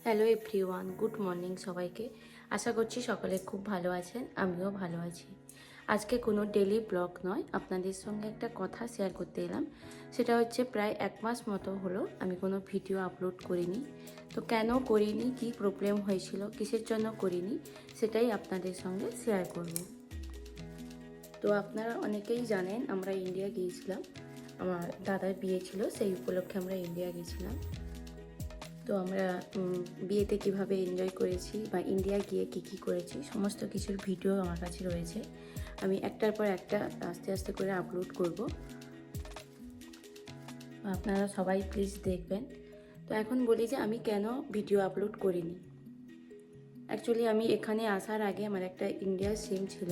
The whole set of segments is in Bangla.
হ্যালো এভরিওয়ান, গুড মর্নিং সবাইকে। আশা করছি সকলে খুব ভালো আছেন, আমিও ভালো আছি। আজকে কোনো ডেলি ব্লগ নয়, আপনাদের সঙ্গে একটা কথা শেয়ার করতে এলাম। সেটা হচ্ছে প্রায় 1 মাস মতো হলো আমি কোনো ভিডিও আপলোড করিনি। তো কেন করিনি, কী প্রবলেম হয়েছিল, কিসের জন্য করিনি, সেটাই আপনাদের সঙ্গে শেয়ার করব। তো আপনারা অনেকেই জানেন আমরা ইন্ডিয়া গিয়েছিলাম, আমার দাদার বিয়ে ছিল, সেই উপলক্ষে আমরা ইন্ডিয়া গিয়েছিলাম। তো আমরা বিয়েতে কিভাবে এনজয় করেছি বা ইন্ডিয়া গিয়ে কী করেছি সমস্ত কিছুর ভিডিও আমার কাছে রয়েছে। আমি একটার পর একটা আস্তে আস্তে করে আপলোড করব, আপনারা সবাই প্লিজ দেখবেন। তো এখন বলি যে আমি কেন ভিডিও আপলোড করিনি। অ্যাকচুয়ালি আমি এখানে আসার আগে আমার একটা ইন্ডিয়ার সিম ছিল,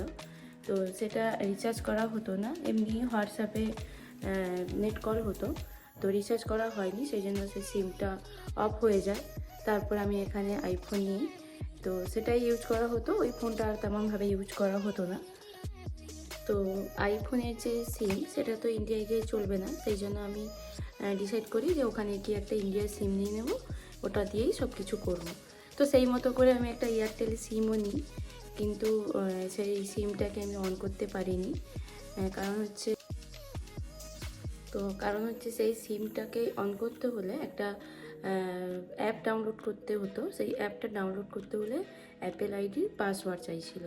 তো সেটা রিচার্জ করা হতো না, এমনি হোয়াটসঅ্যাপে নেট কল হতো। তো রিচার্জ করা হয়নি, সেই জন্য সেই সিমটা অফ হয়ে যায়। তারপর আমি এখানে আইফোন নিই, তো সেটাই ইউজ করা হতো। ওই ফোনটা আর তেমনভাবে ইউজ করা হতো না। তো আইফোনের যে সিম সেটা তো ইন্ডিয়ায় গিয়ে চলবে না, সেই জন্য আমি ডিসাইড করি যে ওখানে গিয়ে একটা ইন্ডিয়ার সিম নিয়ে নেব, ওটা দিয়েই সব কিছু করব। তো সেই মতো করে আমি একটা এয়ারটেল সিমও নিই, কিন্তু সেই সিমটাকে আমি অন করতে পারিনি। কারণ হচ্ছে সেই সিমটাকে অন করতে হলে একটা অ্যাপ ডাউনলোড করতে হতো। সেই অ্যাপটা ডাউনলোড করতে হলে অ্যাপেল আইডির পাসওয়ার্ড চাইছিল।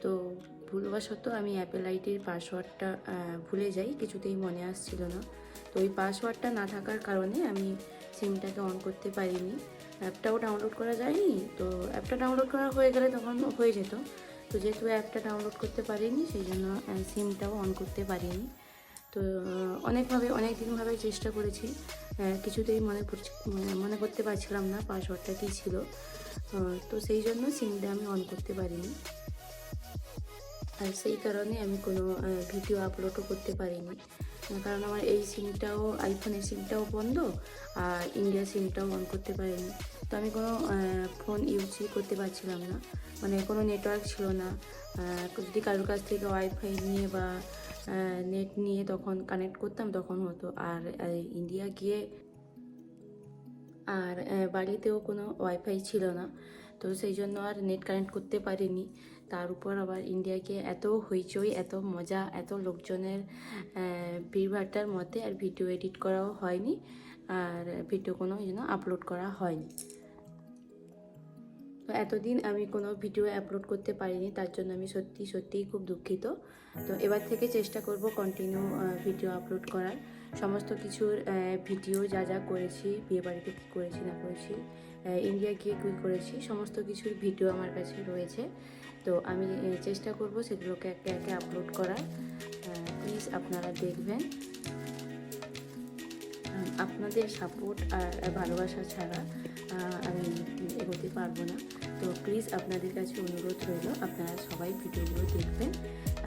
তো ভুলবশত আমি অ্যাপেল আইডির পাসওয়ার্ডটা ভুলে যাই, কিছুতেই মনে আসছিল না। তো ওই পাসওয়ার্ডটা না থাকার কারণে আমি সিমটাকে অন করতে পারিনি, অ্যাপটাও ডাউনলোড করা যায়নি। তো অ্যাপটা ডাউনলোড করা হয়ে গেলে তখন হয়ে যেত। তো যেহেতু অ্যাপটা ডাউনলোড করতে পারিনি, সেই জন্য সিমটাও অন করতে পারিনি। তো অনেক দিনভাবে চেষ্টা করেছি, কিছুতেই মনে করতে পারছিলাম না পাসওয়ার্ডটা কী ছিল। তো সেই জন্য সিমটা আমি অন করতে পারিনি, আর সেই কারণে আমি কোনো ভিডিও আপলোডও করতে পারিনি। কারণ আমার এই সিমটাও, আইফোনের সিমটাও বন্ধ, আর ইন্ডিয়া সিমটাও অন করতে পারিনি। তো আমি কোনো ফোন ইউজই করতে পারছিলাম না, মানে কোনো নেটওয়ার্ক ছিল না। যদি কারোর কাছ থেকে ওয়াইফাই নিয়ে বা নেট নিয়ে তখন কানেক্ট করতাম তখন হতো। আর ইন্ডিয়া গিয়ে আর বাড়িতেও কোনো ওয়াইফাই ছিল না, তো সেই জন্য আর নেট কানেক্ট করতে পারিনি। তার উপর আবার ইন্ডিয়া গিয়ে এত হইচই, এত মজা, এত লোকজনের ভিড়ভাট্টার মধ্যে আর ভিডিও এডিট করাও হয়নি, আর ভিডিও কোনো আপলোড করা হয়নি। তো এতদিন আমি কোনো ভিডিও আপলোড করতে পারিনি, তার জন্য আমি সত্যিই খুব দুঃখিত। তো এবার থেকে চেষ্টা করব কন্টিনিউ ভিডিও আপলোড করার। সমস্ত কিছুর ভিডিও যা করেছি, বিয়েবাড়িতে কী করেছি না করেছি, ইন্ডিয়া গিয়ে কী করেছি, সমস্ত কিছুর ভিডিও আমার কাছে রয়েছে। তো আমি চেষ্টা করব সেগুলোকে একে একে আপলোড করার। প্লিজ আপনারা দেখবেন। আপনাদের সাপোর্ট আর ভালোবাসা ছাড়া আমি এগোতে পারবো না। তো প্লিজ আপনাদের কাছে অনুরোধ রইল, আপনারা সবাই ভিডিওগুলো দেখবেন।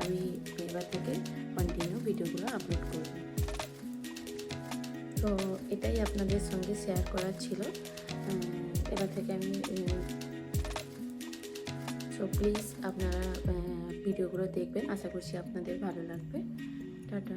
আমি এবার থেকে কন্টিনিউ ভিডিওগুলো আপলোড করব। তো এটাই আপনাদের সঙ্গে শেয়ার করার ছিল। এবার থেকে আমি সো প্লিজ আপনারা ভিডিওগুলো দেখবেন, আশা করছি আপনাদের ভালো লাগবে। টাটা।